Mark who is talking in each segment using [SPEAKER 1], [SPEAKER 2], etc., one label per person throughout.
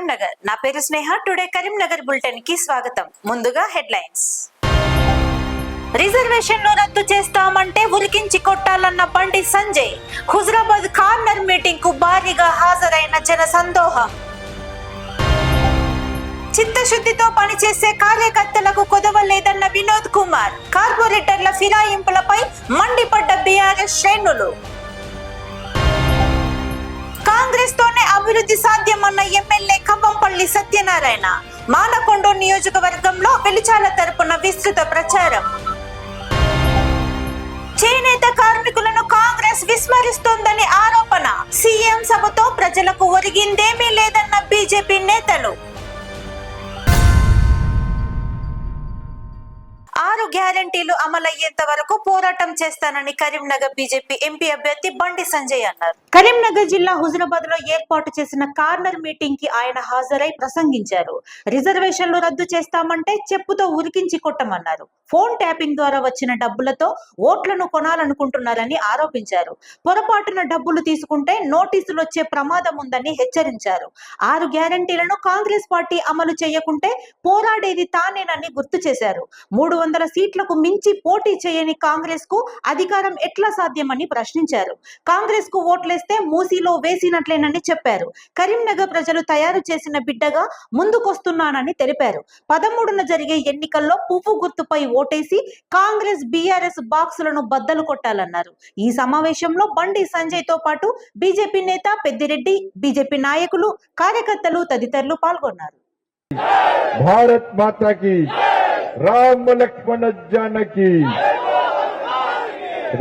[SPEAKER 1] కరీంనగర్. నా పేరు స్నేహ. Today Karimnagar bulletin కి స్వాగతం. ముందుగా హెడ్లైన్స్. రిజర్వేషన్లు రద్దు చేస్తామంటే ఉరికించి కొట్టాలన్న బండి సంజయ్. హుజరాబాద్ కార్నర్ మీటింగ్ కు భారీగా హాజరైన జన సందోహం. చిత్తశుద్ధితో పనిచేసే కార్యకర్తలకు కొదవలేదన్న వినోద్ కుమార్. కార్పొరేటర్ల ఫిరాయింపులపై మండిపడ్డ బీఆర్ఎస్ శ్రేణులు. కాంగ్రెస్ తోనే అభివృద్ధి సాధ్యమన్న ఎమ్మెల్యే ఖమ్మంపల్లి సత్యనారాయణ. మానకొండ నియోజకవర్గంలో వెలిచాల తరపున విస్తృత ప్రచారం. చేనేత కార్మికులను కాంగ్రెస్ విస్మరిస్తోందని ఆరోపణ. సీఎం సభతో ప్రజలకు ఒరిగిందేమీ లేదన్న బీజేపీ నేతలు. 6 గ్యారెంటీలు అమలయ్యేంత వరకు పోరాటం చేస్తానని కరీంనగర్ బీజేపీ ఎంపీ అభ్యర్థి బండి సంజయ్ అన్నారు. కరీంనగర్ జిల్లా హుజరాబాద్ లో ఏర్పాటు చేసిన కార్నర్ మీటింగ్ కి ఆయన హాజరై ప్రసంగించారు. రిజర్వేషన్లు రద్దు చేస్తామంటే చెప్పుతో ఉరికించి కొట్టమన్నారు. ఫోన్ ట్యాపింగ్ ద్వారా వచ్చిన డబ్బులతో ఓట్లను కొనాలనుకుంటున్నారని ఆరోపించారు. పొరపాటున డబ్బులు తీసుకుంటే నోటీసులు వచ్చే ప్రమాదం ఉందని హెచ్చరించారు. 6 గ్యారెంటీలను కాంగ్రెస్ పార్టీ అమలు చేయకుంటే పోరాడేది తానేనని గుర్తు చేశారు. 300 సీట్లకు మించి పోటీ చేయని కాంగ్రెస్ కు అధికారం ఎట్లా సాధ్యమని ప్రశ్నించారు. కాంగ్రెస్ కు ఓట్లేస్తే మూసీలో వేసినట్లేనని చెప్పారు. కరీంనగర్ ప్రజలు తయారు చేసిన బిడ్డగా ముందుకొస్తున్నానని తెలిపారు. 13న జరిగే ఎన్నికల్లో పువ్వు గుర్తుపై ఓటేసి కాంగ్రెస్ బీఆర్ఎస్ బాక్సులను బద్దలు కొట్టాలన్నారు. ఈ సమావేశంలో బండి సంజయ్ తో పాటు బీజేపీ నేత పెద్దిరెడ్డి, బీజేపీ నాయకులు, కార్యకర్తలు తదితరులు పాల్గొన్నారు.
[SPEAKER 2] భారత్ మాతాకి, రామ లక్ష్మణ జానకి,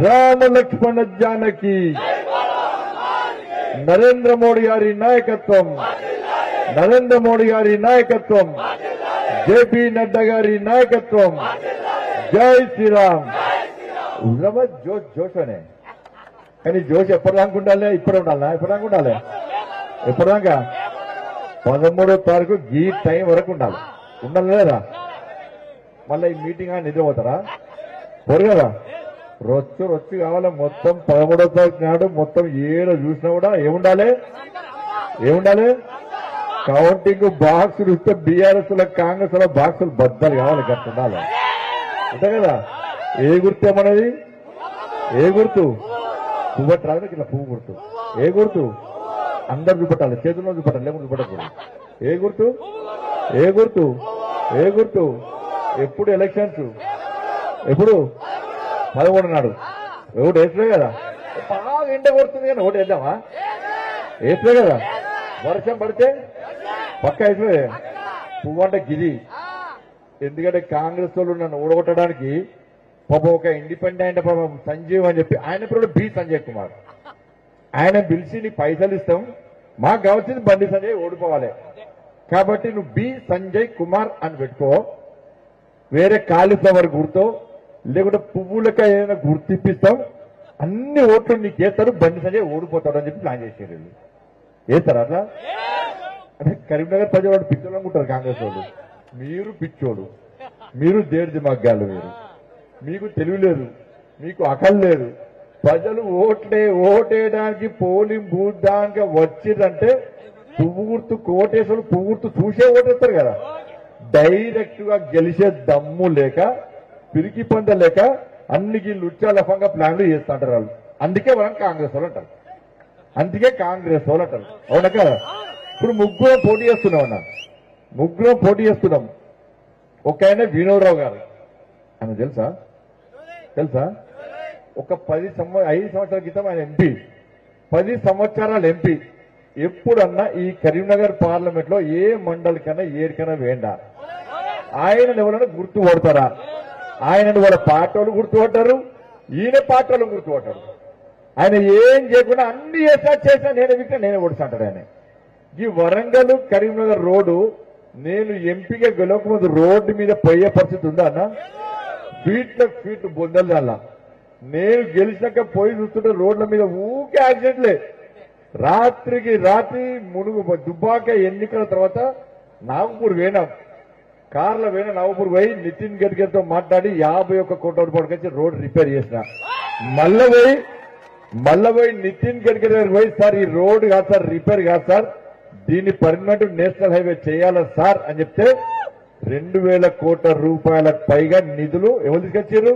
[SPEAKER 2] రామ లక్ష్మణ జానకి. నరేంద్ర మోడీ గారి నాయకత్వం, నరేంద్ర మోడీ గారి నాయకత్వం, జేపీ నడ్డా గారి నాయకత్వం. జై శ్రీరామ్. హుజరాబాద్ జోష్ అనే కానీ జోష్ ఎప్పటిదాకా ఉండాలి? ఇప్పుడు ఉండాలా? ఎప్పటిదాకా ఉండాలి? ఎప్పటిదాకా 13వ తారీఖు ఈ టైం వరకు ఉండాలి. ఉండాలి లేదా? మళ్ళీ ఈ మీటింగ్ నిద్రపోతారా? పోరు కదా. రొచ్చు కావాలి. మొత్తం 13వ తారీఖు నాడు మొత్తం ఏడు చూసినా కూడా ఏముండాలి? కౌంటింగ్ బాక్సులు ఇస్తే బీఆర్ఎస్ కాంగ్రెస్ లో బాక్సులు బద్దలు కావాలి. గట్ట ఉండాలి. అంతే కదా. ఏ గుర్తు ఏమన్నది? ఏ గుర్తు? పువ్వు రాదు. ఇట్లా పువ్వు గుర్తు. ఏ గుర్తు? అందరు చూపెట్టాలి. చేతుల్లో చూపెట్టాలి, లేకుండా చూపెట్టకూడదు. ఏ గుర్తు? ఏ గుర్తు? ఏ గుర్తు? ఎప్పుడు ఎలక్షన్స్? ఎప్పుడు? 13 నాడు. ఓటు వేసలే కదా. బాగా ఎండ కొడుతుంది కానీ ఓటు వేద్దామా? వేసలే కదా. వర్షం పడితే పక్క వేసలే. పువ్వు అంటే గిది. ఎందుకంటే కాంగ్రెస్ వాళ్ళు నన్ను ఓడగొట్టడానికి పాపం ఒక ఇండిపెండెంట్ పాపం సంజీవ్ అని చెప్పి ఆయన పేరు బి సంజయ్ కుమార్. ఆయన పిలిచి నీ పైసలు ఇస్తాం, మాకు కావాల్సింది బండి సంజయ్ ఓడిపోవాలి కాబట్టి నువ్వు బి సంజయ్ కుమార్ అని పెట్టుకో. వేరే కాలీఫ్లవర్ గుర్తో లేకుంటే పువ్వులక ఏదైనా గుర్తిప్పిస్తాం, అన్ని ఓట్లు నీకు వేస్తారు, బండి సంజయ్ ఓడిపోతాడు అని చెప్పి ప్లాన్ చేసేది. వేస్తారా అట్లా? అంటే కరీంనగర్ ప్రజలు పిచ్చోళ్ళు అనుకుంటారు కాంగ్రెస్ వాళ్ళు. మీరు పిచ్చోడు, మీరు దేడి దిమాగ్గాలు, మీకు తెలివి లేదు, మీకు అకల్ లేదు. ప్రజలు ఓటేయడానికి పోలింగ్ బూత్ దానికి వచ్చిందంటే పువ్వు గుర్తు ఓటేసాడు. పువ్వు గుర్తు చూసే ఓటేస్తారు కదా. డైరెక్ట్ గా గెలిచే దమ్ము లేక, పిరికి పొందలేక అన్ని లుచ్చాలఫంగా ప్లాన్లు చేస్తుంటారు వాళ్ళు. అందుకే మనం కాంగ్రెస్ వాళ్ళు అంటారు. అందుకే కాంగ్రెస్ వాళ్ళు అంటారు. అవునా కదా. ఇప్పుడు ముగ్గురం పోటీ చేస్తున్నాం. ఒక ఆయన వినోదరావు గారు. ఆయన తెలుసా? ఒక 5 సంవత్సరాల క్రితం ఆయన ఎంపీ. 10 సంవత్సరాల ఎంపీ. ఎప్పుడన్నా ఈ కరీంనగర్ పార్లమెంట్ లో ఏ మండలికైనా ఏడికైనా వేండా? ఆయనను ఎవరైనా గుర్తుపడతారా? ఆయనను వాళ్ళ పార్టీ వాళ్ళు గుర్తుపట్టారు, ఈయన పార్టీ వాళ్ళు గుర్తుపట్టారు. ఆయన ఏం చేయకుండా అన్ని చేసినా నేనే విక్కినా నేనే ఓడిస్తాంటాడు ఆయన. ఈ వరంగల్ కరీంనగర్ రోడ్డు నేను ఎంపీగా గెలవకముందు రోడ్డు మీద పోయే పరిస్థితి ఉందా అన్న? ఫీట్లు బొందలు దాల్లా. నేను గెలిచినాక పోయి చూస్తుంటే రోడ్ల మీద ఊకే యాక్సిడెంట్లే. రాత్రికి రాత్రి మునుగు దుబ్బాక ఎన్నికల తర్వాత నాగపూర్ పోయినాం. కార్లో పోయినా నాగపూర్ పోయి నితిన్ గడ్కరీతో మాట్లాడి 51 కోట్ల రూపాయలకి వచ్చి రోడ్ రిపేర్ చేసిన. మళ్ళీ పోయి నితిన్ గడ్కరీ గారు పోయి, సార్ ఈ రోడ్ కాదు సార్, రిపేర్ కాదు సార్, దీన్ని పర్మనెంట్ నేషనల్ హైవే చేయాలి సార్ అని చెప్తే 2,000 కోట్ల రూపాయలకు పైగా నిధులు ఎవరు తీసుకొచ్చారు?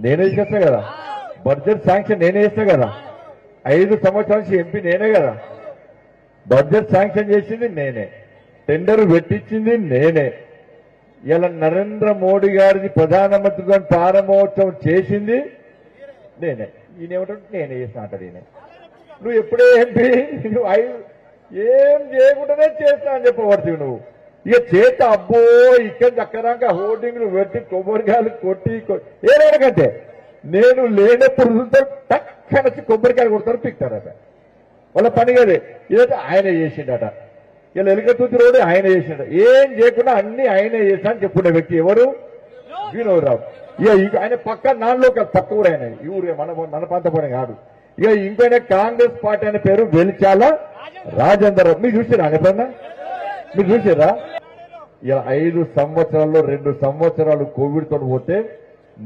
[SPEAKER 2] నేనే తీసుకొస్తా కదా. బడ్జెట్ శాంక్షన్ నేనే చేస్తా కదా. 5 సంవత్సరాల నుంచి ఎంపీ నేనే కదా. బడ్జెట్ శాంక్షన్ చేసింది నేనే, టెండర్ పెట్టించింది నేనే. ఇలా నరేంద్ర మోడీ గారిని ప్రధానమంత్రిగా ప్రారంభోత్సవం చేసింది నేనే. ఈయన ఏమంటాడు? నేనే చేసిన అంటాడు ఈయన. నువ్వు ఎప్పుడే ఎంపీ, నువ్వు ఏం చేయకుండానే చేస్తా అని చెప్పబడుతుంది నువ్వు. ఇక చేత అబ్బో ఇక్కడి అక్కడాక హోర్డింగ్లు పెట్టి కొబ్బరికాయలు కొట్టి ఏదైనాకంటే నేను లేనప్పుడు చూస్తారు టక్కనొచ్చి కొబ్బరికాయలు కొడతారు, పిక్తారట. వాళ్ళ పని కదే. ఇదైతే ఆయన చేసిండట. ఇలా ఎలుకతూతి రోడ్డు ఆయన చేసిండ. ఏం చేయకుండా అన్ని ఆయనే చేసినా అని చెప్పుకునే వ్యక్తి ఎవరు? వినోదరావు. ఇక ఆయన పక్క నాన్నలో పక్క ఊరు ఆయన, ఈ ఊరే మన ప్రాంత పని కాదు. ఇక ఇంకైనా కాంగ్రెస్ పార్టీ అనే పేరు వెలిచాల రాజేందర్. మీరు చూసారా ఎప్పుడన్నా? మీరు చూసారా? ఇలా 5 సంవత్సరాల్లో 2 సంవత్సరాలు కోవిడ్ తో పోతే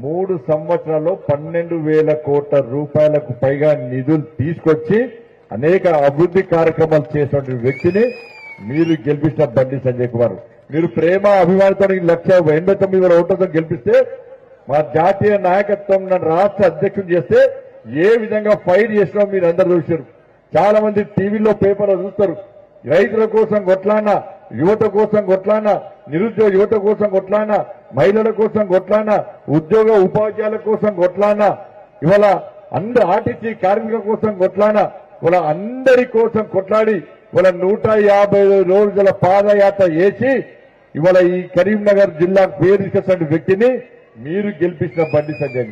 [SPEAKER 2] 3 సంవత్సరాల్లో 12,000 కోట్ల రూపాయలకు పైగా నిధులు తీసుకొచ్చి అనేక అభివృద్ధి కార్యక్రమాలు చేసిన వ్యక్తిని మీరు గెలిపించిన బండి సంజయ్ కుమార్. మీరు ప్రేమ అభిమానంతో 1,89,000 ఓట్లతో గెలిపిస్తే మా జాతీయ నాయకత్వం నన్ను రాష్ట్ర అధ్యక్షుడు చేస్తే ఏ విధంగా ఫైట్ చేసినా మీరు అందరూ చూశారు. చాలా మంది టీవీలో పేపర్లో చూస్తారు. రైతుల కోసం కొట్లాడినా, యువత కోసం కొట్లాడినా, నిరుద్యోగ యువత కోసం కొట్లాడినా, మహిళల కోసం కొట్లాడినా, ఉద్యోగ ఉపాధ్యాయుల కోసం కొట్లాడినా, ఇవాళ అందరు ఆర్టీసీ కార్మికుల కోసం కొట్లాడినా, ఇవాళ అందరి కోసం కొట్లాడి ఇవాళ 150 రోజుల పాదయాత్ర చేసి ఇవాళ ఈ కరీంనగర్ జిల్లా పేరు తీసుకొచ్చిన వ్యక్తిని మీరు గెలిపించిన బండి సంజయ్.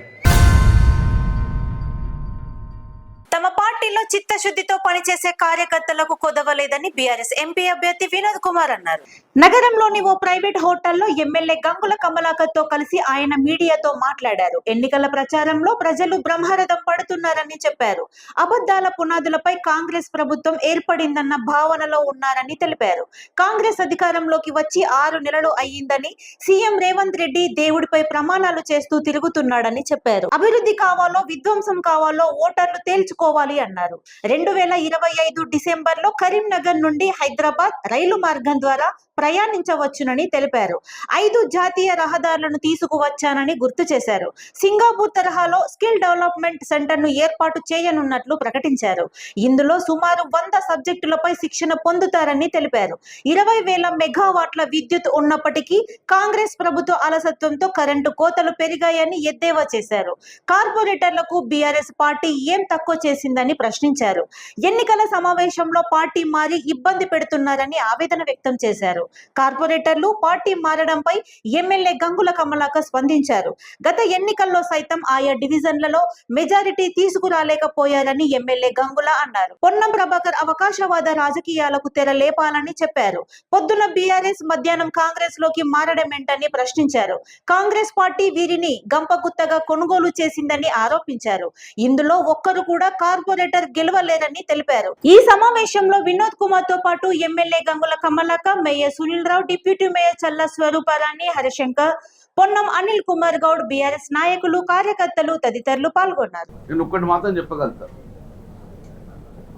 [SPEAKER 1] తమ పార్టీలో చిత్తశుద్ధితో పనిచేసే కార్యకర్తలకు కొదవలేదని బీఆర్ఎస్ ఎంపీ అభ్యర్థి వినోద్ కుమార్ అన్నారు. నగరంలోని ఓ ప్రైవేట్ హోటల్లో ఎమ్మెల్యే గంగుల కమలాకర్ తో కలిసి ఆయన మీడియాతో మాట్లాడారు. ఎన్నికల ప్రచారంలో ప్రజలు బ్రహ్మరథం పడుతున్నారని చెప్పారు. అబద్దాల పునాదులపై కాంగ్రెస్ ప్రభుత్వం ఏర్పడిందన్న భావనలో ఉన్నారని తెలిపారు. కాంగ్రెస్ అధికారంలోకి వచ్చి 6 నెలలు అయ్యిందని, సీఎం రేవంత్ రెడ్డి దేవుడిపై ప్రమాణాలు చేస్తూ తిరుగుతున్నాడని చెప్పారు. అభివృద్ధి కావాలో విధ్వంసం కావాలో ఓటర్లు తేల్చుకోవాలి అన్నారు. 2025 డిసెంబర్లో కరీంనగర్ నుండి హైదరాబాద్ రైలు మార్గం ద్వారా ప్రయాణించవచ్చునని తెలిపారు. 5 జాతీయ రహదారులను తీసుకువచ్చానని గుర్తు చేశారు. సింగపూర్ తరహాలో స్కిల్ డెవలప్మెంట్ సెంటర్ ను ఏర్పాటు చేయనున్నట్లు ప్రకటించారు. ఇందులో సుమారు 100 సబ్జెక్టులపై శిక్షణ పొందుతారని తెలిపారు. 20,000 మెగావాట్ల విద్యుత్ ఉన్నప్పటికీ కాంగ్రెస్ ప్రభుత్వ అలసత్వంతో కరెంటు కోతలు పెరిగాయని ఎద్దేవా చేశారు. కార్పొరేటర్లకు బీఆర్ఎస్ పార్టీ ఏం తక్కువ చేసిందని ప్రశ్నించారు. ఎన్నికల సమావేశంలో పార్టీ మారి ఇబ్బంది పెడుతున్నారని ఆవేదన వ్యక్తం చేశారు. కార్పొరేటర్లు పార్టీ మారడంపై ఎమ్మెల్యే గంగుల కమలాకర్ స్పందించారు. గత ఎన్నికల్లో సైతం ఆయా డివిజన్లలో మెజారిటీ తీసుకురాలేకపోయారని ఎమ్మెల్యే గంగుల అన్నారు. పొన్నం ప్రభాకర్ అవకాశవాద రాజకీయాలకు తెర లేపాలని చెప్పారు. పొద్దున బీఆర్ఎస్, మధ్యాహ్నం కాంగ్రెస్ లోకి మారడమేంటని ప్రశ్నించారు. కాంగ్రెస్ పార్టీ వీరిని గంపగుత్తగా కొనుగోలు చేసిందని ఆరోపించారు. ఇందులో ఒక్కరు కూడా కార్పొరేటర్ గెలవలేరని తెలిపారు. ఈ సమావేశంలో వినోద్ కుమార్ తో పాటు MLA Gangula Kamalakar, mayor Sunil Rao, deputy mayor చల్ల స్వరూపారాణి, హరిశంకర్, పొన్నం అనిల్ కుమార్ గౌడ్, బీఆర్ఎస్ నాయకులు, కార్యకర్తలు తదితరులు పాల్గొన్నారు.
[SPEAKER 3] నేను ఒక్కటి మాత్రం చెప్పగలుగుతా,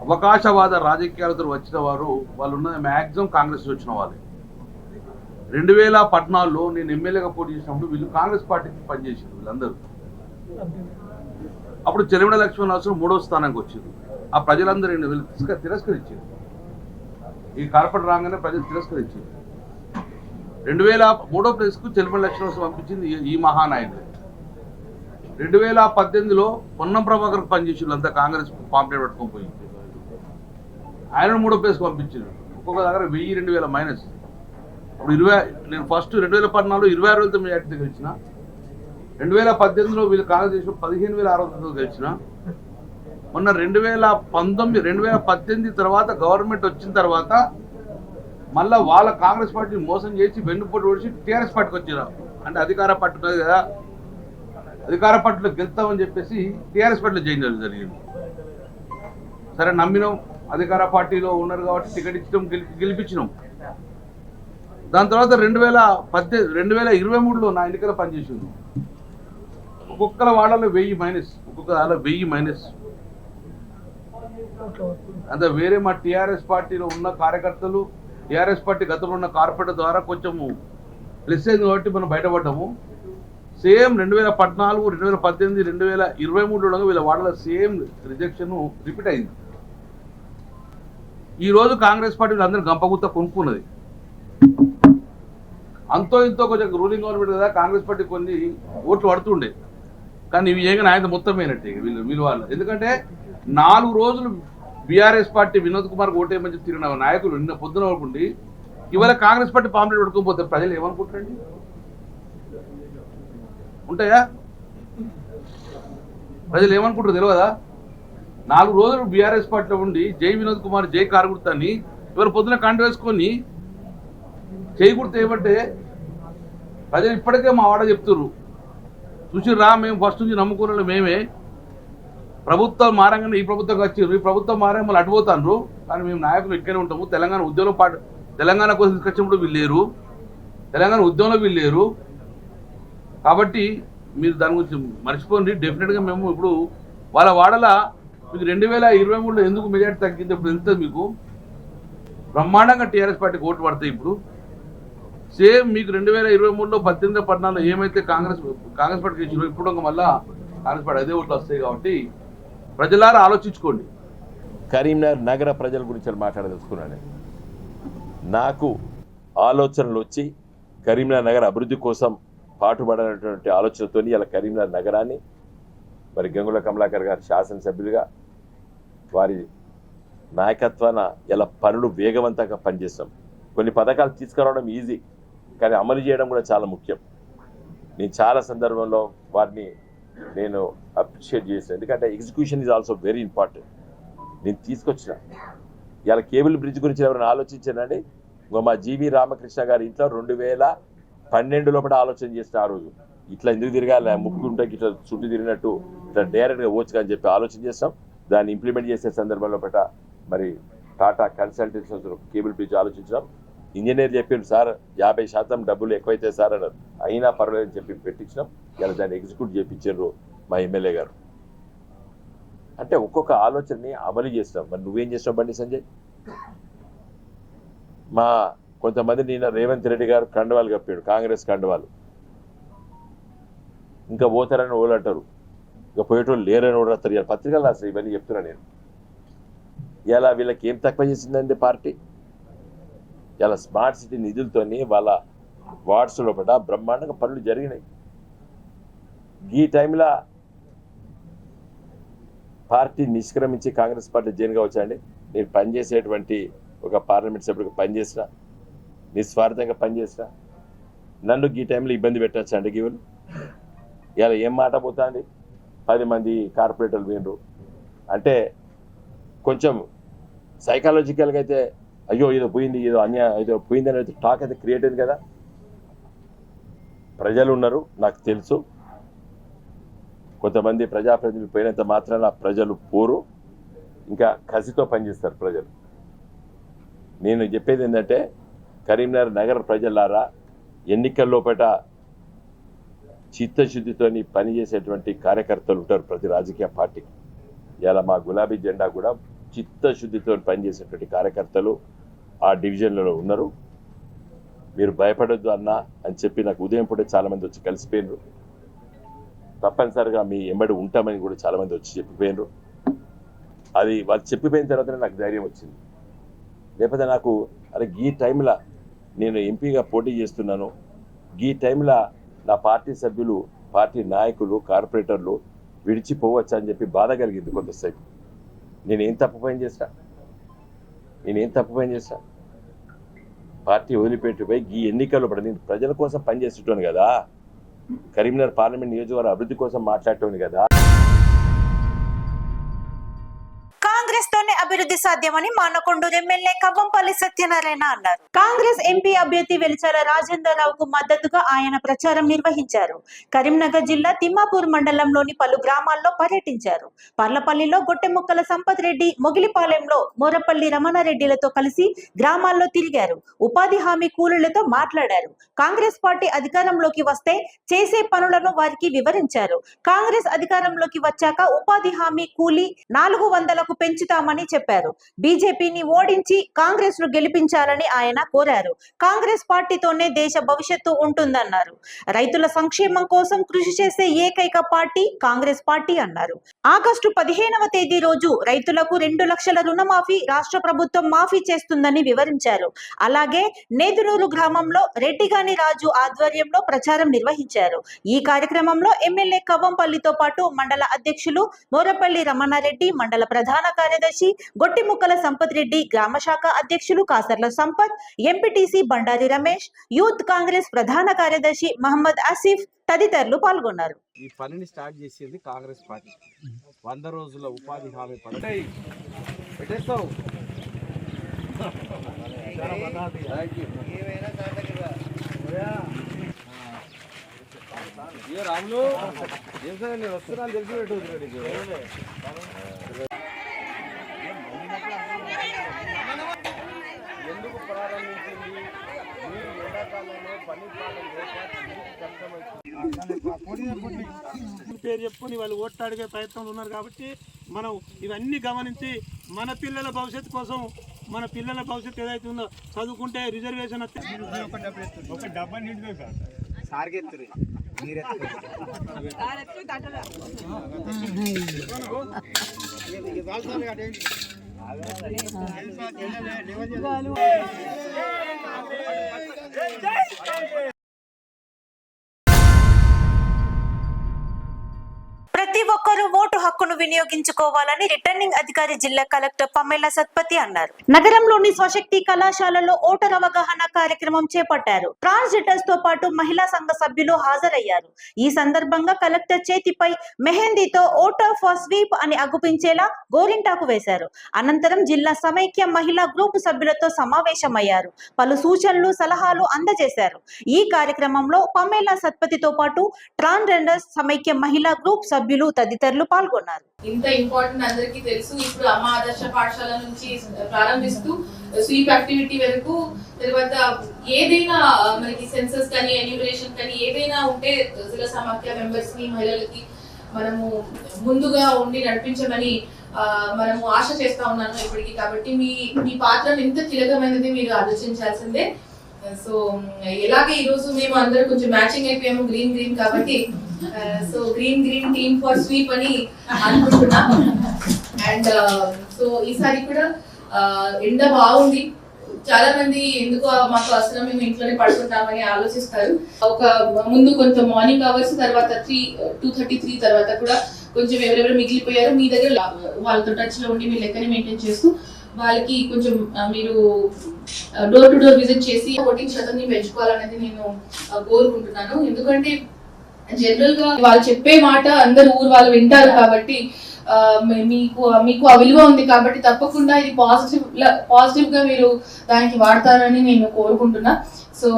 [SPEAKER 3] అవకాశవాద రాజకీయాలతో వచ్చిన వారు వాళ్ళు ఉన్నది మ్యాక్సిమం కాంగ్రెస్ వచ్చిన వాళ్ళే. 2014లో నేను ఎమ్మెల్యేగా పోటీ చేసినప్పుడు వీళ్ళు కాంగ్రెస్ పార్టీకి పనిచేసారు వీళ్ళందరూ. అప్పుడు చెలిమిడ లక్ష్మణరావు 3వ స్థానానికి వచ్చింది. ఆ ప్రజలందరూ వీళ్ళు తిరస్కరించారు. ఈ కార్పొరేట్ రాగానే ప్రజలు తిరస్కరించారు. 2003వ ప్లేస్కు చెలిమిడ లక్ష్మణరావు పంపించింది ఈ మహానాయకుడు. 2018లో పొన్నం ప్రభాకర్ పనిచేసి అంతా కాంగ్రెస్ పాంప్లెట్ పట్టుకొని పోయి ఆయన 3వ ప్లేస్కి పంపించారు. ఒక్కొక్క దగ్గర 1000-2000 మైనస్. ఇప్పుడు నేను ఫస్ట్ 2014లో 26,000తో మెజార్టీతో గెలిచిన. 2018లో వీళ్ళు కాంగ్రెస్ చేసిన 15,600తో గెలిచిన. మొన్న 2018 తర్వాత గవర్నమెంట్ వచ్చిన తర్వాత మళ్ళీ వాళ్ళ కాంగ్రెస్ పార్టీని మోసం చేసి వెన్నుపోటు ఓడిచి టీఆర్ఎస్ పార్టీకి వచ్చారు. అంటే అధికార పార్టీ ఉన్నది కదా, అధికార పార్టీలో గెలుస్తామని చెప్పేసి టీఆర్ఎస్ పార్టీలో చేంజ్ జరిగింది. సరే నమ్మినాం, అధికార పార్టీలో ఉన్నారు కాబట్టి టికెట్ ఇచ్చడం గెలిపించినాం. దాని తర్వాత 2023లో నా ఎన్నికల పనిచేసింది. ఒక్కొక్కల వాళ్ళలో 1000 మైనస్, ఒక్కొక్క వాళ్ళ 1000 మైనస్. అంత వేరే మా టీఆర్ఎస్ పార్టీలో ఉన్న కార్యకర్తలు, టీఆర్ఎస్ పార్టీ గతంలో ఉన్న కార్పొరేటర్ ద్వారా కొంచెము ప్లస్ అయింది కాబట్టి మనం బయటపడ్డాము. సేమ్ 2014, 2018, 2023లో వీళ్ళ వాడల సేమ్ రిజెక్షన్ రిపీట్ అయింది. ఈరోజు కాంగ్రెస్ పార్టీ వీళ్ళందరూ గంపగుత్త కొనుక్కున్నది. అంతో ఇంతో కొంచెం రూలింగ్ గవర్నమెంట్ కదా, కాంగ్రెస్ పార్టీ కొన్ని ఓట్లు పడుతుండే, కానీ ఇవి ఏమైనా ఆయన మొత్తం అయినట్టే వీళ్ళు వాళ్ళు. ఎందుకంటే 4 రోజులు బీఆర్ఎస్ పార్టీ వినోద్ కుమార్ ఓటేయమని చెప్పి తిరిగిన నాయకులు నిన్న పొద్దున వరకుండి ఇవాళ కాంగ్రెస్ పార్టీ పాంప్లెట్ పడుకోకపోతే ప్రజలు ఏమనుకుంటారండి? ఉంటాయా? ప్రజలు ఏమనుకుంటారు తెలియదా? 4 రోజులు బీఆర్ఎస్ పార్టీలో ఉండి జై వినోద్ కుమార్, జై కారుగుర్తాన్ని ఇవాళ పొద్దున కంట వేసుకొని చేయకూడదు ఏమంటే ప్రజలు ఇప్పటికే మా వాడ చెప్తున్నారు, చూసిర్రా మేము ఫస్ట్ నుంచి నమ్ముకున్న మేమే, ప్రభుత్వం మారంగానే ఈ ప్రభుత్వం వచ్చిర్రు, ఈ ప్రభుత్వం మారంగా మళ్ళీ అడ్డుపోతాండ్రు, కానీ మేము నాయకులు ఇక్కడే ఉంటాము. తెలంగాణ ఉద్యమంలో తెలంగాణ కోసం తీసుకొచ్చినప్పుడు వీళ్ళు లేరు, తెలంగాణ ఉద్యమంలో వీళ్ళు లేరు. కాబట్టి మీరు దాని గురించి మర్చిపోండి. డెఫినెట్గా మేము ఇప్పుడు వాళ్ళ వాడల మీకు 2023లో ఎందుకు మెజార్టీ తగ్గింది ఇప్పుడు ఎంత మీకు బ్రహ్మాండంగా టీఆర్ఎస్ పార్టీకి ఓట్లు పడతాయి. ఇప్పుడు సేమ్ మీకు 2023లో 18, 14 ఏమైతే కాంగ్రెస్ పార్టీకి ఇచ్చారో ఇప్పుడు మళ్ళీ కాంగ్రెస్ పార్టీ అదే ఓట్లు వస్తాయి. కాబట్టి ప్రజలారా ఆలోచించుకోండి.
[SPEAKER 4] కరీంనగర్ నగర ప్రజల గురించి మాట్లాడదలుచుకున్నాను. నాకు ఆలోచనలు వచ్చి కరీంనగర్ నగర అభివృద్ధి కోసం పాటుపడినటువంటి ఆలోచనతో ఇలా కరీంనగర్ నగరాన్ని మరి గంగుల కమలాకర్ గారు శాసనసభ్యులుగా వారి నాయకత్వాన ఇలా పనులు వేగవంతంగా పనిచేస్తాం. కొన్ని పథకాలు తీసుకురావడం ఈజీ, కానీ అమలు చేయడం కూడా చాలా ముఖ్యం. నేను చాలా సందర్భంలో వారిని నేను అప్రిషియేట్ చేశాను, ఎందుకంటే execution is also very important. నేను తీసుకొచ్చిన ఇలా కేబుల్ బ్రిడ్జ్ గురించి ఎవరైనా ఆలోచించానండి? మా జీవి రామకృష్ణ గారి ఇంట్లో 2012 లోపల ఆలోచన చేసిన ఆ రోజు ఇట్లా ఎందుకు తిరగాలి, ముక్కు ఉంటే ఇట్లా చుట్టూ తిరిగినట్టు ఇట్లా డైరెక్ట్గా వచ్చు అని చెప్పి ఆలోచన చేస్తాం. దాన్ని ఇంప్లిమెంట్ చేసే సందర్భంలో మరి టాటా కన్సల్టెన్సీ కేబుల్ బ్రిడ్జ్ ఆలోచించడం. ఇంజనీర్ చెప్పారు, సార్ 50% డబ్బులు ఎక్కువైతే సార్ అన్నారు, అయినా పర్వాలేదని చెప్పి పెట్టించినాం. ఇలా దాన్ని ఎగ్జిక్యూట్ చేయించారు మా ఎమ్మెల్యే గారు. అంటే ఒక్కొక్క ఆలోచనని అమలు చేస్తాం. మరి నువ్వేం చేస్తావు బండి సంజయ్? మా కొంతమంది నిన్న రేవంత్ రెడ్డి గారు కండువాలు కప్పాడు, కాంగ్రెస్ కండువాలు. ఇంకా పోతారని వాళ్ళు అంటారు, ఇంకా పోయేటోళ్ళు లేరని కూడా వస్తారు. ఇలా పత్రికలు రాస్తారు, ఇవన్నీ చెప్తున్నా నేను. ఇలా వీళ్ళకి ఏం తక్కువ చేసిందండి పార్టీ? ఇలా స్మార్ట్ సిటీ నిధులతోని వాళ్ళ వార్డ్స్ లోపల బ్రహ్మాండంగా పనులు జరిగినాయి. ఈ టైంలో పార్టీ నిష్క్రమించి కాంగ్రెస్ పార్టీ జైన్గా వచ్చాండి. నేను పనిచేసేటువంటి ఒక పార్లమెంట్ సభ్యుడికి పనిచేసిన, నిస్వార్థంగా పనిచేసిన, నన్ను ఈ టైంలో ఇబ్బంది పెట్టచ్చు అండి. గీవులు ఇలా ఏం మాట పోతుంది? 10 మంది కార్పొరేటర్లు పోయినరు అంటే కొంచెం సైకాలజికల్గా అయితే అయ్యో ఏదో పోయింది, ఏదో అన్యాయం, ఏదో పోయింది అనేది టాక్ అయితే క్రియేట్ అయింది కదా. ప్రజలు ఉన్నారు, నాకు తెలుసు. కొంతమంది ప్రజాప్రతినిధులు పోయినంత మాత్రాన ప్రజలు పోరు, ఇంకా కసితో పనిచేస్తారు ప్రజలు. నేను చెప్పేది ఏంటంటే కరీంనగర్ నగర ప్రజలారా, ఎన్నికల్లోపట చిత్తశుద్ధితోని పనిచేసేటువంటి కార్యకర్తలు ఉంటారు ప్రతి రాజకీయ పార్టీకి. ఇలా మా గులాబీ జెండా కూడా చిత్తశుద్ధితో పనిచేసేటువంటి కార్యకర్తలు ఆ డివిజన్లలో ఉన్నారు. మీరు భయపడొద్దు అన్నా అని చెప్పి నాకు ఉదయం పూట చాలామంది వచ్చి కలిసిపోయినరు. తప్పనిసరిగా మీ ఎంబడి ఉంటామని కూడా చాలామంది వచ్చి చెప్పిపోయినరు. అది వాళ్ళు చెప్పిపోయిన తర్వాతనే నాకు ధైర్యం వచ్చింది. లేకపోతే నాకు అరే ఈ టైంలో నేను ఎంపీగా పోటీ చేస్తున్నాను, ఈ టైంలో నా పార్టీ సభ్యులు, పార్టీ నాయకులు, కార్పొరేటర్లు విడిచిపోవచ్చు అని చెప్పి బాధ కలిగింది కొంతసేపు. నేనేం తప్పు పని చేస్తా? పార్టీ వదిలిపెట్టిపోయి ఈ ఎన్నికల్లో నేను ప్రజల కోసం పనిచేసేటోను కదా, కరీంనగర్ పార్లమెంట్ నియోజకవర్గ అభివృద్ధి కోసం మాట్లాడటోను కదా.
[SPEAKER 1] కాంగ్రెస్ తోనే అభివృద్ధి అభివృద్ధి సాధ్యమని మానకొండూరు ఎమ్మెల్యే కవ్వంపల్లి సత్యనారాయణ అన్నారు. కాంగ్రెస్ ఎంపీ అభ్యర్థి వెలిచాల రాజేంద్రరావుకు మద్దతుగా ఆయన ప్రచారం నిర్వహించారు. కరీంనగర్ జిల్లా తిమ్మాపూర్ మండలంలోని పలు గ్రామాల్లో పర్యటించారు. పర్లపల్లిలో గొట్టెముక్కల సంపత్ రెడ్డి, మొగిలిపాలెంలో మోరపల్లి రమణారెడ్డిలతో కలిసి గ్రామాల్లో తిరిగారు. ఉపాధి హామీ కూలీలతో మాట్లాడారు. కాంగ్రెస్ పార్టీ అధికారంలోకి వస్తే చేసే పనులను వారికి వివరించారు. కాంగ్రెస్ అధికారంలోకి వచ్చాక ఉపాధి హామీ కూలీ 400కు పెంచుతామని చెప్పారు. బీజేపీని ఓడించి కాంగ్రెస్ ను గెలిపించాలని ఆయన కోరారు. కాంగ్రెస్ పార్టీతోనే దేశ భవిష్యత్తు ఉంటుందన్నారు. రైతుల సంక్షేమం కోసం కృషి చేసే ఏకైక పార్టీ కాంగ్రెస్ పార్టీ అన్నారు. ఆగస్టు 15వ తేదీ రోజు రైతులకు 2 లక్షల రుణమాఫీ రాష్ట్ర ప్రభుత్వం మాఫీ చేస్తుందని వివరించారు. అలాగే నేదునూరు గ్రామంలో రెడ్డిగాని రాజు ఆధ్వర్యంలో ప్రచారం నిర్వహించారు. ఈ కార్యక్రమంలో ఎమ్మెల్యే కవ్వంపల్లితో పాటు మండల అధ్యక్షులు మోరపల్లి రమణారెడ్డి, మండల ప్రధాన కార్యదర్శి గొట్టిముక్కల సంపత్ రెడ్డి, గ్రామ శాఖ అధ్యక్షులు కాసర్ల సంపత్, ఎంపీటీసీ బండారి రమేష్, యూత్ కాంగ్రెస్ ప్రధాన కార్యదర్శి మహమ్మద్ ఆసిఫ్ తదితరులు పాల్గొన్నారు.
[SPEAKER 5] ఈ పనిని స్టార్ట్ చేసేది కాంగ్రెస్ పార్టీ. 100 రోజుల ఉపాధి హామీ పని పెట్టేస్తావు. ఏ రాములు ఏం సార్ నేను వస్తున్నాను తెలిసి పెట్టు నీకు. ఎందుకు ప్రారంభించింది? మీరు ఎండాకాలంలో పని
[SPEAKER 6] పేరు చెప్పుకొని వాళ్ళు ఓట్లు అడిగే ప్రయత్నంలో ఉన్నారు. కాబట్టి మనం ఇవన్నీ గమనించి మన పిల్లల భవిష్యత్తు కోసం, మన పిల్లల భవిష్యత్తు ఏదైతే ఉందో చదువుకుంటే రిజర్వేషన్ ఒక డబ్బా నిండు సార్గెత్తురు
[SPEAKER 1] ప్రతి ఒక్కరూ ఓటు హక్కును వినియోగించుకోవాలని రిటర్నింగ్ అధికారి జిల్లా కలెక్టర్ పమేలా సత్పతి అన్నారు. నగరంలోని స్వశక్తి కళాశాలలో ఓటర్ అవగాహన కార్యక్రమం చేపట్టారు. ట్రాన్స్జెండర్స్ తో పాటు మహిళా సంఘ సభ్యులు హాజరయ్యారు. ఈ సందర్భంగా కలెక్టర్ చేతిపై మెహందీతో ఓటర్ ఫర్ స్వీప్ అని అగుపించేలా గోరింటాకు వేశారు. అనంతరం జిల్లా సమైక్య మహిళా గ్రూప్ సభ్యులతో సమావేశమయ్యారు. పలు సూచనలు, సలహాలు అందజేశారు. ఈ కార్యక్రమంలో పమేలా సత్పతితో పాటు ట్రాన్స్జెండర్స్ సమైక్య మహిళా గ్రూప్ సభ్యులు తదితరులు పాల్గొన్నారు.
[SPEAKER 7] ఇంత ఇంపార్టెంట్ అందరికీ తెలుసు. ఇప్పుడు అమ్మ ఆదర్శ పాఠశాల నుంచి ప్రారంభిస్తూ స్వీప్ యాక్టివిటీ వరకు, తర్వాత ఏదైనా మనకి సెన్సస్ కానీ ఎన్యూమరేషన్ కానీ ఏదైనా ఉంటే జిల్లా సమాఖ్య మెంబర్స్ ని, మహిళలకి మనము ముందుగా ఉండి నడిపించమని మనము ఆశ చేస్తా ఉన్నాను ఇప్పటికీ. కాబట్టి మీ పాత్ర ఎంత కీలకమైనది మీరు ఆలోచించాల్సిందే. సో ఎలాగే ఈ రోజు మేము అందరూ కొంచెం మ్యాచింగ్ అయిపోయాము, గ్రీన్ కాబట్టి so green team for sweep అని అనుకుంటున్నాం. అండ్ సో ఈసారి కూడా ఎండ బాగుంది. చాలా మంది ఎందుకు మాకు అసలు మేము ఇంట్లోనే పడుకుంటామని ఆలోచిస్తారు. ఒక ముందు కొంచెం మార్నింగ్ అవర్స్, తర్వాత 2:33 తర్వాత కూడా కొంచెం ఎవరెవరు మిగిలిపోయారు మీ దగ్గర వాళ్ళతో టచ్ లో ఉండి మీ లెక్కని మెయింటైన్ చేస్తూ వాళ్ళకి కొంచెం మీరు డోర్ టు డోర్ విజిట్ చేసి ఓటింగ్ శాతాన్ని పెంచుకోవాలనేది నేను కోరుకుంటున్నాను. ఎందుకంటే జనరల్ గా వాళ్ళు చెప్పే మాట అందరు ఊరు వాళ్ళు వింటారు కాబట్టి మీకు ఆ విలువ ఉంది. కాబట్టి తప్పకుండా ఇది పాజిటివ్ గా మీరు దానికి వాడతారని నేను కోరుకుంటున్నా. సో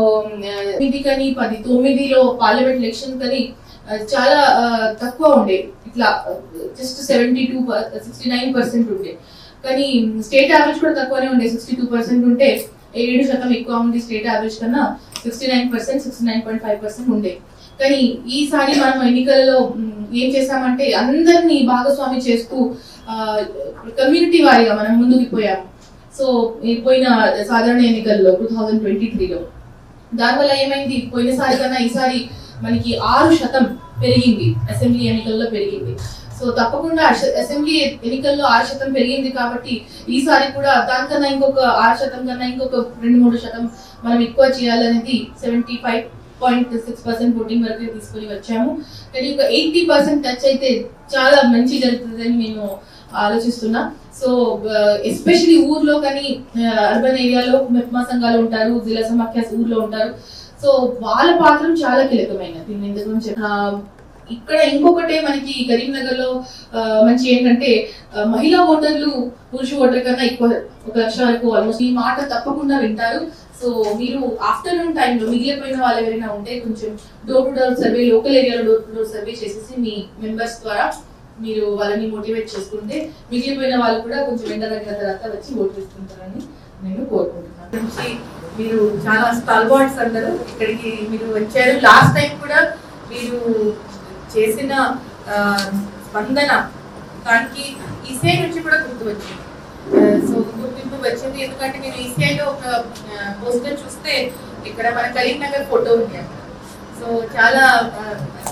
[SPEAKER 7] 9లో పార్లమెంట్ ఎలక్షన్ కానీ చాలా తక్కువ ఉండే, ఇట్లా జస్ట్ 69% ఉండే. కానీ స్టేట్ యావరేజ్ కూడా తక్కువనే ఉండే, 62% ఉంటే 7% ఎక్కువ ఉంది స్టేట్ యావరేజ్ కన్నా. 69%, 69.5% ఉండే. కానీ ఈసారి మనం ఎన్నికల్లో ఏం చేసామంటే అందరినీ భాగస్వామి చేస్తూ కమ్యూనిటీ వారీగా మనం ముందుకు పోయాము. సో పోయిన సాధారణ ఎన్నికల్లో 2023లో దానివల్ల ఏమైంది, పోయినసారి కన్నా ఈసారి మనకి 6% పెరిగింది, అసెంబ్లీ ఎన్నికల్లో పెరిగింది. సో తప్పకుండా అసెంబ్లీ ఎన్నికల్లో 6% పెరిగింది కాబట్టి ఈసారి కూడా దానికన్నా ఇంకొక 6% కన్నా ఇంకొక 2-3% మనం ఎక్కువ చేయాలనేది 75.6% ఓటింగ్ వరకు తీసుకొని వచ్చాము. కానీ ఒక 80% టచ్ అయితే చాలా మంచి జరుగుతుందని నేను ఆలోచిస్తున్నా. సో ఎస్పెషలీ ఊర్లో కానీ అర్బన్ ఏరియాలో మెప్మా సంఘాలు ఉంటారు, జిల్లా సమాఖ్య ఊర్లో ఉంటారు. సో వాళ్ళ పాత్ర చాలా కీలకమైనది. ఇక్కడ ఇంకొకటే మనకి కరీంనగర్ లో మంచి ఏంటంటే మహిళా ఓటర్లు పురుష ఓటర్ కన్నా ఎక్కువ 1,00,000 వరకు ఆల్మోస్ట్ ఈ మాట తప్పకుండా వింటారు. సో మీరు ఆఫ్టర్నూన్ టైంలో మిగిలిపోయిన వాళ్ళు ఎవరైనా ఉంటే కొంచెం door to door survey, local ఏరియాలో డోర్ టు డోర్ సర్వే చేసేసి మీ మెంబర్స్ ద్వారా మీరు వాళ్ళని మోటివేట్ చేసుకుంటే మిగిలిపోయిన వాళ్ళు కూడా కొంచెం ఎండగట్టిన తర్వాత వచ్చి ఓటు వేసుకుంటారని నేను కోరుకుంటున్నాను. మీరు చాలా స్టాల్వార్డ్స్ అందరూ ఇక్కడికి మీరు వచ్చారు. లాస్ట్ టైం కూడా మీరు చేసిన స్పందన దానికి ఈసీఐ నుంచి కూడా గుర్తు వచ్చింది. సో గుర్తింపు వచ్చింది ఎందుకంటే నేను ఈసీఐలో ఒక పోస్టర్ చూస్తే ఇక్కడ మన కరీంనగర్ ఫోటో ఉంది అక్కడ. సో చాలా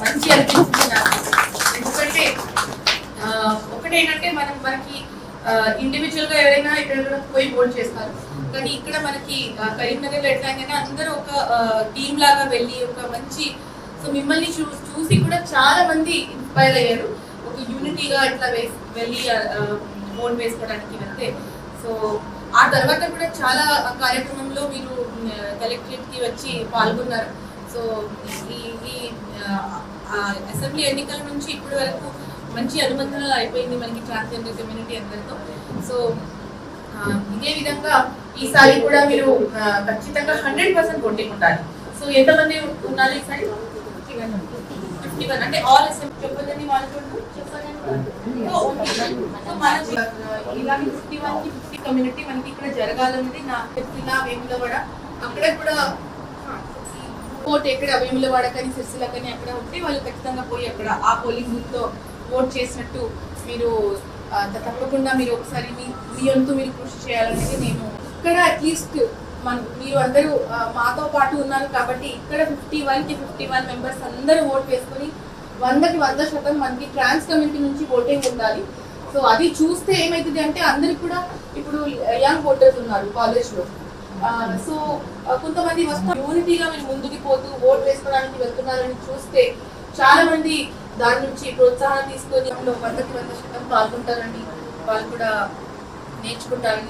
[SPEAKER 7] మంచి అనిపించింది నాకు. ఎందుకంటే ఒకటేంటంటే మనకి ఇండివిజువల్ గా ఎవరైనా ఇక్కడ పోయి ఓట్ చేస్తారు, కానీ ఇక్కడ మనకి కరీంనగర్ లో ఎట్లాగైనా అందరూ ఒక టీమ్ లాగా వెళ్ళి ఒక మంచి, సో మిమ్మల్ని చూసి కూడా చాలా మంది ఇన్స్పైర్ అయ్యారు. ఒక యూనిటీగా ఇట్లా వెళ్ళి ఓట్ వేసుకోవడానికి వెళ్తే. సో ఆ తర్వాత కూడా చాలా కార్యక్రమంలో మీరు కలెక్టరేట్ కి వచ్చి పాల్గొన్నారు. సో ఈ అసెంబ్లీ ఎన్నికల నుంచి ఇప్పటి వరకు మంచి అనుబంధం అయిపోయింది మనకి ట్రాన్స్జెండర్ కమ్యూనిటీ అందరితో. సో ఇదే విధంగా ఈసారి కూడా మీరు ఖచ్చితంగా 100% ఓటింగ్ ఉండాలి. సో ఎంతమంది ఉన్నారు ఈసారి? 51 అంటే ఆల్ అసెంబ్లీ చెప్పదండి వాళ్ళు ఇలాంటి 51 కి 50 కమ్యూనిటీ మనకి ఇక్కడ జరగాలన్నది నా సిరిసిల్ల, వేములవాడ, అక్కడ కూడా ఓట్ ఎక్కడ వేములవాడ కానీ సిరిసిల్ల కానీ అక్కడ ఉంటే వాళ్ళు ఖచ్చితంగా పోయి అక్కడ ఆ పోలింగ్ బూత్ లో ఓట్ చేసినట్టు మీరు తప్పకుండా మీరు ఒకసారి మీ వంతు మీరు కృషి చేయాలనేది నేను ఇక్కడ అట్లీస్ట్ మీరు అందరూ మాతో పాటు ఉన్నారు కాబట్టి ఇక్కడ 51 కి 51 మెంబర్స్ అందరూ ఓట్ వేసుకొని 100కి 100% మనకి ట్రాన్స్ కమ్యూనిటీ నుంచి ఓటింగ్ ఉండాలి. సో అది చూస్తే ఏమైతుంది అంటే అందరికి కూడా ఇప్పుడు యంగ్ ఓటర్స్ ఉన్నారు కాలేజ్ లో. సో కొంతమంది యూనిటీగా మీరు ముందుకు పోతూ ఓట్ వేసుకోవడానికి వెళ్తున్నారని చూస్తే చాలా మంది దాని నుంచి ప్రోత్సాహం తీసుకొని 100కి 100% పాల్గొంటారని వాళ్ళు కూడా నేర్చుకుంటారని.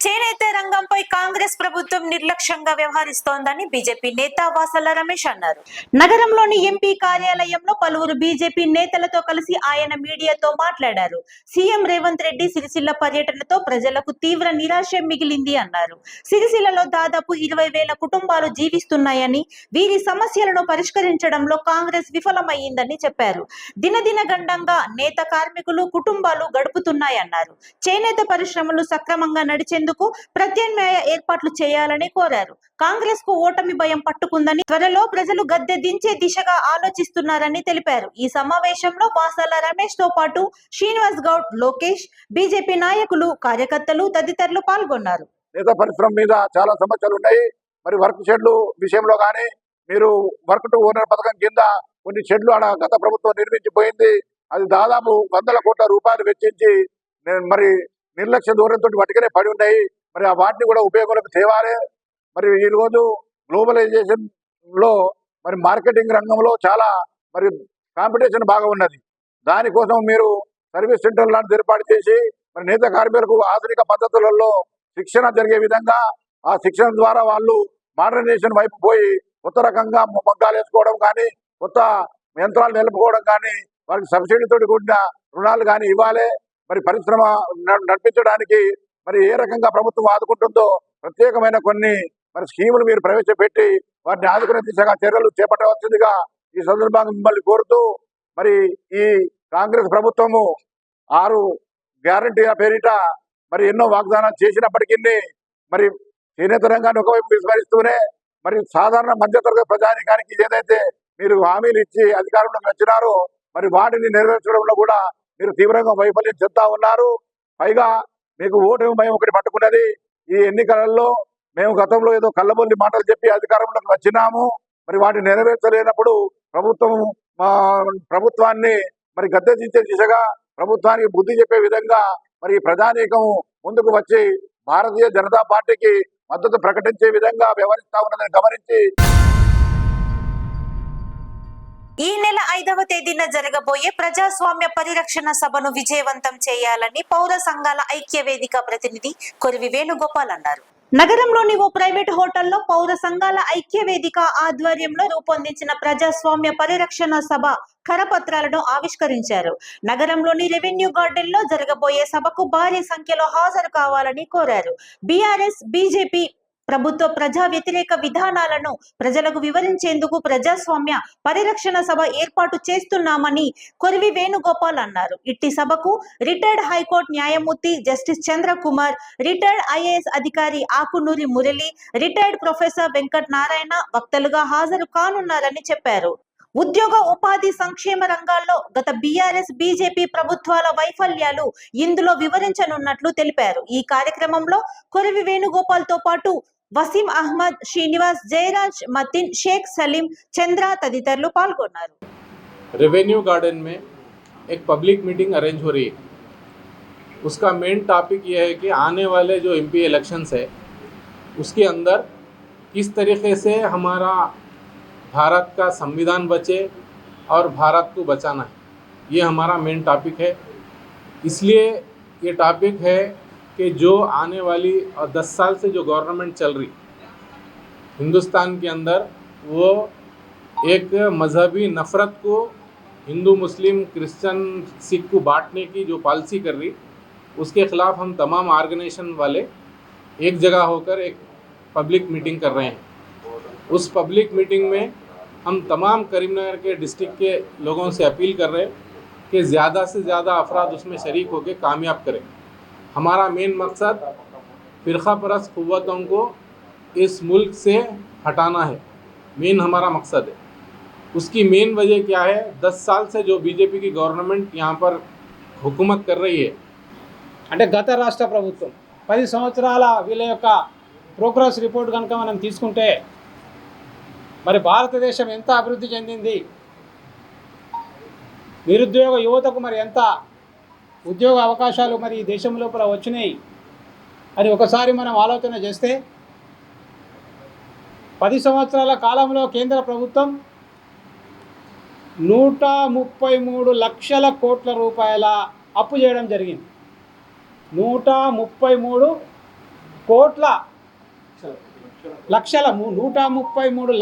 [SPEAKER 1] చేనేత రంగంపై కాంగ్రెస్ ప్రభుత్వం నిర్లక్ష్యంగా వ్యవహరిస్తోందని బీజేపీ నేత వాసల రమేష్ అన్నారు. నగరంలోని ఎంపీ కార్యాలయంలో పలువురు బీజేపీ నేతలతో కలిసి ఆయన మీడియాతో మాట్లాడారు. సీఎం రేవంత్ రెడ్డి సిరిసిల్ల పర్యటనతో ప్రజలకు తీవ్ర నిరాశ మిగిలింది అన్నారు. సిరిసిల్లలో దాదాపు 20,000 కుటుంబాలు జీవిస్తున్నాయని, వీరి సమస్యలను పరిష్కరించడంలో కాంగ్రెస్ విఫలమయ్యిందని చెప్పారు. దినదిన గండంగా నేత కార్మికులు కుటుంబాలు గడుపుతున్నాయన్నారు. చేనేత పరిశ్రమలు సక్రమంగా నడిచేందుకు ప్రత్యామ్నాయ ఏర్పాట్లు చేయాలని కోరారు. కాంగ్రెస్ కు ఓటమి భయం పట్టుకుందని, త్వరలో ప్రజలు గద్దె దించే దిశగా ఆలోచిస్తున్నారని తెలిపారు. ఈ సమావేశంలో వాసాల రమేష్ తో పాటు శ్రీనివాస్ గౌడ్, లోకేష్, బీజేపీ నాయకులు, కార్యకర్తలు తదితరులు పాల్గొన్నారు.
[SPEAKER 8] నేత పరిశ్రమ మీద చాలా సమస్యలు ఉన్నాయి. మరి వర్క్ షెడ్లు విషయంలో కానీ మీరు వర్క్ టు ఓనర్ పథకం కింద కొన్ని షెడ్లు గత ప్రభుత్వం నిర్మించిపోయింది. అది దాదాపు 100 కోట్ల రూపాయలు వెచ్చించి మరి నిర్లక్ష్య ధోరణితో వాటికనే పడి ఉన్నాయి. మరి ఆ వాటిని కూడా ఉపయోగంలోకి తేవాలి. మరి ఈ రోజు గ్లోబలైజేషన్ లో మరి మార్కెటింగ్ రంగంలో చాలా మరి కాంపిటీషన్ బాగా ఉన్నది. దానికోసం మీరు సర్వీస్ సెంటర్ లాంటి ఏర్పాటు చేసి మరి నేత కార్మికులకు ఆధునిక పద్ధతులలో శిక్షణ జరిగే విధంగా ఆ శిక్షణ ద్వారా వాళ్ళు మోడర్నైజేషన్ వైపు పోయి కొత్త రకంగా మగ్గాలు వేసుకోవడం కానీ, కొత్త యంత్రాలు నిలుపుకోవడం కానీ, వారికి సబ్సిడీతో కూడిన రుణాలు కానీ ఇవ్వాలి. మరి పరిశ్రమ నడిపించడానికి మరి ఏ రకంగా ప్రభుత్వం ఆదుకుంటుందో ప్రత్యేకమైన కొన్ని మరి స్కీములు మీరు ప్రవేశపెట్టి వాటిని ఆదుకునే దిశగా చర్యలు చేపట్టవలసిందిగా ఈ సందర్భంగా మిమ్మల్ని కోరుతూ, మరి ఈ కాంగ్రెస్ ప్రభుత్వము 6 గ్యారంటీల పేరిట మరి ఎన్నో వాగ్దానాలు చేసినప్పటికీ మరి చేనేత రంగాన్ని ఒకవైపు విస్మరిస్తూనే మరి సాధారణ మధ్యతరగతి ప్రజానికానికి ఏదైతే మీరు హామీలు ఇచ్చి అధికారంలోకి వచ్చినారో మరి వాటిని నెరవేర్చడంలో కూడా మీరు తీవ్రంగా వైఫల్యం చెందుతా ఉన్నారు. పైగా మీకు ఓటమి భయం ఒకటి పట్టుకున్నది. ఈ ఎన్నికలలో మేము గతంలో ఏదో కళ్ళబొల్లి మాటలు చెప్పి అధికారంలోకి వచ్చినాము, మరి వాటిని నెరవేర్చలేనప్పుడు ప్రభుత్వాన్ని మరి గద్దెదించే దిశగా ప్రభుత్వానికి బుద్ధి చెప్పే విధంగా మరి ప్రజానీకం ముందుకు వచ్చి భారతీయ జనతా పార్టీకి మద్దతు ప్రకటించే విధంగా వ్యవహరిస్తా ఉన్నదని గమనించి
[SPEAKER 1] ఈ నెల 5వ తేదీన జరగబోయే ప్రజాస్వామ్య పరిరక్షణ సభను విజయవంతం చేయాలని పౌర సంఘాల ఐక్య వేదిక ప్రతినిధి కొరివి వేణుగోపాల్ అన్నారు. నగరంలోని ఓ ప్రైవేట్ హోటల్లో పౌర సంఘాల ఐక్య వేదిక ఆధ్వర్యంలో రూపొందించిన ప్రజాస్వామ్య పరిరక్షణ సభ కరపత్రాలను ఆవిష్కరించారు. నగరంలోని రెవెన్యూ గార్డెన్ లో జరగబోయే సభకు భారీ సంఖ్యలో హాజరు కావాలని కోరారు. బీఆర్ఎస్, బీజేపీ ప్రభుత్వ ప్రజా వ్యతిరేక విధానాలను ప్రజలకు వివరించేందుకు ప్రజాస్వామ్య పరిరక్షణ సభ ఏర్పాటు చేస్తున్నామని కొరివి వేణుగోపాల్ అన్నారు. ఇట్టి సభకు రిటైర్డ్ హైకోర్టు న్యాయమూర్తి జస్టిస్ చంద్రకుమార్, రిటైర్డ్ ఐఏఎస్ అధికారి ఆకునూరి మురళి, రిటైర్డ్ ప్రొఫెసర్ వెంకట నారాయణ వక్తలుగా హాజరు కానున్నారని చెప్పారు. ఉద్యోగ ఉపాధి సంక్షేమ రంగాల్లో గత బీఆర్ఎస్, బీజేపీ ప్రభుత్వాల వైఫల్యాలు ఇందులో వివరించనున్నట్లు తెలిపారు. ఈ కార్యక్రమంలో కొరివి వేణుగోపాల్ తో పాటు వసీం అహ్మద్, శ్రీనివాస్, जयराज, मतीन, शेख सलीम, चंद्रा तदितरुलु पाल्गొన్నారు.
[SPEAKER 9] रेवेन्यू गार्डन में एक पब्लिक मीटिंग अरेंज हो रही है. उसका मेन टॉपिक ये है कि आने वाले जो एमपी इलेक्शंस है उसके अंदर किस तरीके से हमारा भारत का संविधान बचे और भारत को बचाना है, ये हमारा मेन टॉपिक है. इसलिए ये टॉपिक है कि जो आने वाली 10 साल से जो गवर्नमेंट चल रही हिंदुस्तान के अंदर, वो एक मजहबी नफ़रत को हिंदू, मुस्लिम, क्रिश्चियन, सिख को बांटने की जो पॉलिसी कर रही, उसके ख़िलाफ़ हम तमाम ऑर्गेनाइजेशन वाले एक जगह होकर एक पब्लिक मीटिंग कर रहे हैं. उस पब्लिक मीटिंग में हम तमाम करीमनगर के डिस्ट्रिक्ट के लोगों से अपील कर रहे हैं कि ज़्यादा से ज़्यादा अफराद उसमें शरीक होकर कामयाब करें. हमारा मेन मकसद फ़िरक़ा परस्त क़ुव्वतों को इस मुल्क से हटाना है. मेन हमारा मकसद है. उसकी मेन वजह क्या है? 10 साल से जो बीजेपी की गवर्नमेंट यहाँ पर हुकूमत कर रही है,
[SPEAKER 10] అంటే గత రాష్ట్ర ప్రభుత్వం 10 సంవత్సరాల వీళ్ళ యొక్క ప్రోగ్రెస్ రిపోర్ట్ కనుక మనం తీసుకుంటే మరి భారతదేశం ఎంత అభివృద్ధి చెందింది, నిరుద్యోగ యువతకు మరి ఎంత ఉద్యోగ అవకాశాలు మరి ఈ దేశం లోపల వచ్చినాయి అని ఒకసారి మనం ఆలోచన చేస్తే 10 సంవత్సరాల కాలంలో కేంద్ర ప్రభుత్వం 133 లక్షల కోట్ల రూపాయల అప్పు చేయడం జరిగింది. 133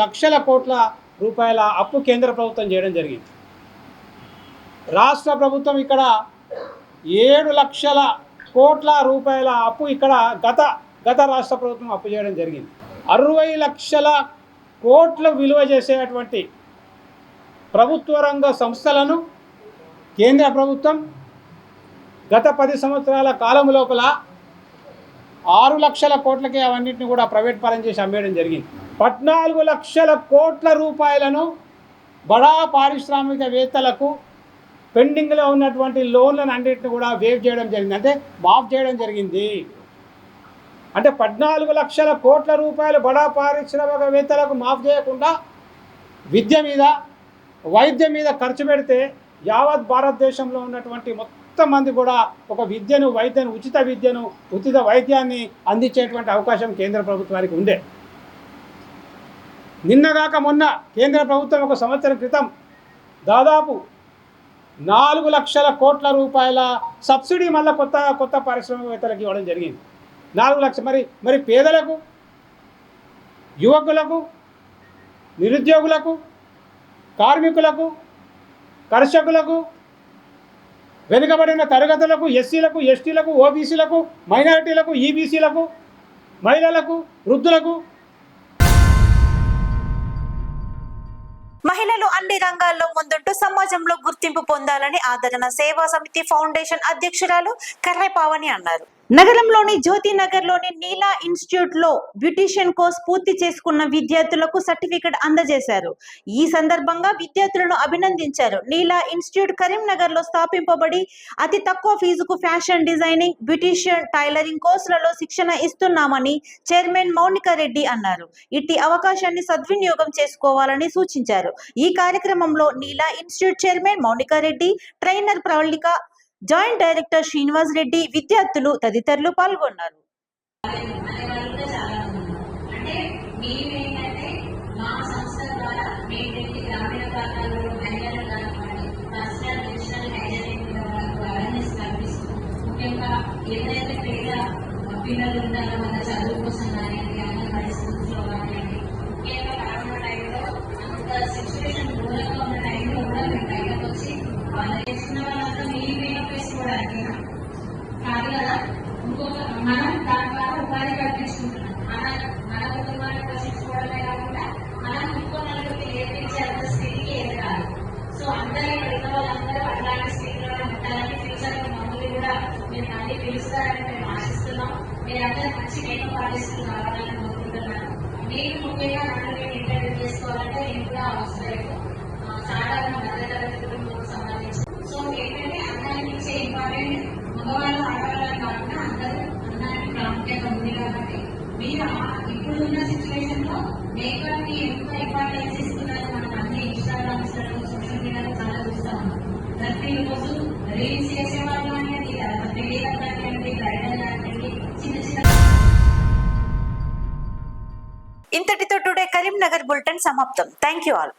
[SPEAKER 10] లక్షల కోట్ల రూపాయల అప్పు కేంద్ర ప్రభుత్వం చేయడం జరిగింది. రాష్ట్ర ప్రభుత్వం ఇక్కడ 7 లక్షల కోట్ల రూపాయల అప్పు ఇక్కడ గత రాష్ట్ర ప్రభుత్వం అప్పు చేయడం జరిగింది. 60 లక్షల కోట్ల విలువ చేసేటువంటి ప్రభుత్వ రంగ సంస్థలను కేంద్ర ప్రభుత్వం గత 10 సంవత్సరాల కాలం లోపల 6 లక్షల కోట్లకే అవన్నింటిని కూడా ప్రైవేట్ పరం చేసి అమ్మేయడం జరిగింది. 14 లక్షల కోట్ల రూపాయలను బడా పారిశ్రామికవేత్తలకు పెండింగ్లో ఉన్నటువంటి లోన్లను అన్నింటిని కూడా వేవ్ చేయడం జరిగింది, అంటే మాఫ్ చేయడం జరిగింది. అంటే 14 లక్షల కోట్ల రూపాయలు బడా పారిశ్రామికవేత్తలకు మాఫ్ చేయకుండా విద్య మీద, వైద్యం మీద ఖర్చు పెడితే యావత్ భారతదేశంలో ఉన్నటువంటి మొత్తం మంది కూడా ఒక ఉచిత విద్యను, ఉచిత వైద్యాన్ని అందించేటువంటి అవకాశం కేంద్ర ప్రభుత్వానికి ఉండే. నిన్నగాక మొన్న కేంద్ర ప్రభుత్వం 1 సంవత్సరం క్రితం దాదాపు 4 లక్షల కోట్ల రూపాయల సబ్సిడీ మళ్ళీ కొత్త పారిశ్రామికవేత్తలకు ఇవ్వడం జరిగింది. 4 లక్షలు మరి పేదలకు, యువకులకు, నిరుద్యోగులకు, కార్మికులకు, కర్షకులకు, వెనుకబడిన తరగతులకు, ఎస్సీలకు, ఎస్టీలకు, ఓబీసీలకు, మైనారిటీలకు, ఈబీసీలకు, మహిళలకు, వృద్ధులకు.
[SPEAKER 1] మహిళలు అన్ని రంగాల్లో ముందుంటూ సమాజంలో గుర్తింపు పొందాలని ఆదరణ సేవా సమితి ఫౌండేషన్ అధ్యక్షురాలు కర్రె పావని అన్నారు. నగరంలోని జ్యోతినగర్ లోని నీలా ఇన్స్టిట్యూట్ లో బ్యూటిషియన్ కోర్స్ పూర్తి చేసుకున్న విద్యార్థులకు సర్టిఫికెట్ అందజేశారు. ఈ సందర్భంగా విద్యార్థులను అభినందించారు. నీలా ఇన్స్టిట్యూట్ కరీంనగర్ లో స్థాపింపబడి అతి తక్కువ ఫీజుకు ఫ్యాషన్ డిజైనింగ్, బ్యూటిషియన్, టైలరింగ్ కోర్సులలో శిక్షణ ఇస్తున్నామని చైర్మన్ మౌనిక రెడ్డి అన్నారు. ఇట్టి అవకాశాన్ని సద్వినియోగం చేసుకోవాలని సూచించారు. ఈ కార్యక్రమంలో Neela institute chairman Mounika Reddy, trainer Pravallika, joint director Srinivas Reddy, విద్యార్థులు తదితరులు పాల్గొన్నారు.
[SPEAKER 11] పిల్లలు ఉంటారో మన చదువు కోసం మీరు అన్ని పిలుస్తారని మేము ఆశిస్తున్నాం. మీరందరూ మంచి మేకప్ ఆర్టిస్ట్ కావాలని కోరుకుంటున్నాను. నేను ముఖ్యంగా నన్ను నేను ఇంటర్వ్యూ చేసుకోవాలంటే నేను కూడా అవసరం సాధారణ మధ్యతరగతి కుటుంబాలకు సంబంధించి. సో ఏంటంటే అన్నానికి ఇచ్చే ఇంపార్టెంట్ మగవాళ్ళు ఆడవాళ్ళని కాకుండా అందరూ అన్నానికి ప్రాముఖ్యత ఉంది. కాబట్టి మీరు ఇప్పుడున్న సిచ్యువేషన్ లో మేకప్ కి ఎంత ఇంపార్టెన్స్ ఇస్తున్నారు మనం అన్ని ఇన్స్టాగ్రామ్స్ లో సోషల్ మీడియాలో చాలా చూస్తాం. ప్రతిరోజు రీల్స్ చేసేవాళ్ళు అనేది పెళ్లి కానివ్వండి, బ్రైడల్ కానివ్వండి, చిన్న చిన్న.
[SPEAKER 1] ఇంతటితో టుడే కరీంనగర్ బులెటిన్ సమాప్తం. Thank you all.